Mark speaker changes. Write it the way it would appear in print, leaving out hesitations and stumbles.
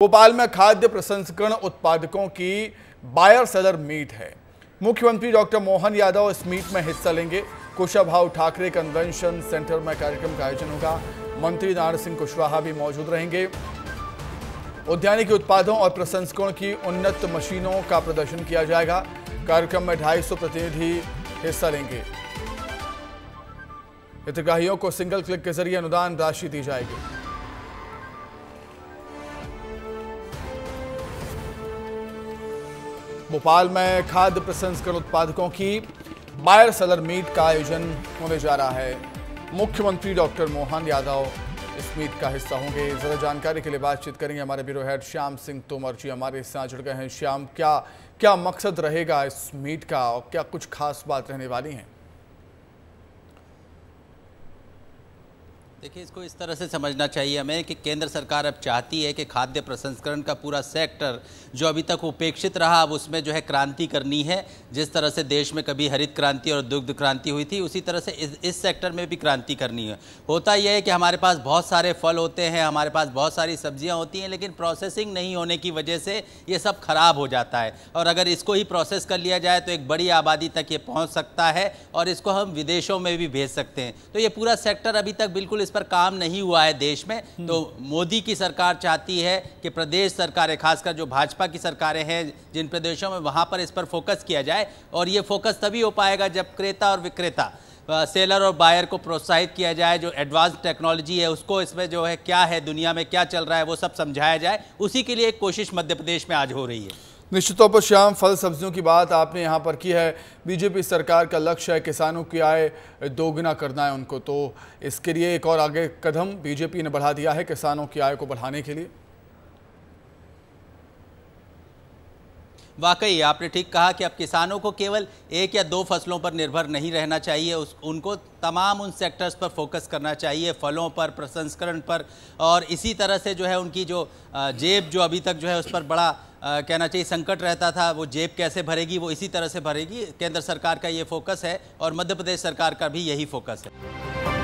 Speaker 1: भोपाल में खाद्य प्रसंस्करण उत्पादकों की बायर सेलर मीट है। मुख्यमंत्री डॉक्टर मोहन यादव इस मीट में हिस्सा लेंगे। कुशाभाऊ ठाकरे कन्वेंशन सेंटर में कार्यक्रम का आयोजन होगा। मंत्री नारायण सिंह कुशवाहा भी मौजूद रहेंगे। उद्यानिकी उत्पादों और प्रसंस्करण की उन्नत मशीनों का प्रदर्शन किया जाएगा। कार्यक्रम में 250 प्रतिनिधि हिस्सा लेंगे। हितग्राहियों को सिंगल क्लिक के जरिए अनुदान राशि दी जाएगी। भोपाल में खाद्य प्रसंस्करण उत्पादकों की बायर सेलर मीट का आयोजन होने जा रहा है। मुख्यमंत्री डॉक्टर मोहन यादव इस मीट का हिस्सा होंगे। जरा जानकारी के लिए बातचीत करेंगे हमारे ब्यूरो हेड श्याम सिंह तोमर जी हमारे साथ जुड़ गए हैं। श्याम, क्या मकसद रहेगा इस मीट का और क्या कुछ खास बात रहने वाली है?
Speaker 2: देखिए, इसको इस तरह से समझना चाहिए हमें कि केंद्र सरकार अब चाहती है कि खाद्य प्रसंस्करण का पूरा सेक्टर जो अभी तक उपेक्षित रहा, अब उसमें जो है क्रांति करनी है। जिस तरह से देश में कभी हरित क्रांति और दुग्ध क्रांति हुई थी, उसी तरह से इस सेक्टर में भी क्रांति करनी है। होता यह है कि हमारे पास बहुत सारे फल होते हैं, हमारे पास बहुत सारी सब्जियाँ होती हैं, लेकिन प्रोसेसिंग नहीं होने की वजह से ये सब खराब हो जाता है। और अगर इसको ही प्रोसेस कर लिया जाए तो एक बड़ी आबादी तक ये पहुँच सकता है और इसको हम विदेशों में भी भेज सकते हैं। तो ये पूरा सेक्टर अभी तक बिल्कुल इस पर काम नहीं हुआ है देश में। तो मोदी की सरकार चाहती है कि प्रदेश सरकारें, खासकर जो भाजपा की सरकारें हैं जिन प्रदेशों में, वहां पर इस पर फोकस किया जाए। और ये फोकस तभी हो पाएगा जब क्रेता और विक्रेता, सेलर और बायर को प्रोत्साहित किया जाए। जो एडवांस टेक्नोलॉजी है उसको, इसमें जो है क्या है, दुनिया में क्या चल रहा है, वो सब समझाया जाए। उसी के लिए एक कोशिश मध्य प्रदेश में आज हो रही है।
Speaker 1: निश्चित तौर पर श्याम, फल सब्जियों की बात आपने यहाँ पर की है। बीजेपी सरकार का लक्ष्य है किसानों की आय दोगुना करना है उनको, तो इसके लिए एक और आगे कदम बीजेपी ने बढ़ा दिया है किसानों की आय को बढ़ाने के लिए।
Speaker 2: वाकई आपने ठीक कहा कि अब किसानों को केवल एक या दो फसलों पर निर्भर नहीं रहना चाहिए, उनको तमाम उन सेक्टर्स पर फोकस करना चाहिए, फलों पर, प्रसंस्करण पर। और इसी तरह से जो है उनकी जो जेब जो अभी तक जो है उस पर बड़ा कहना चाहिए संकट रहता था, वो जेब कैसे भरेगी, वो इसी तरह से भरेगी। केंद्र सरकार का ये फोकस है और मध्य प्रदेश सरकार का भी यही फोकस है।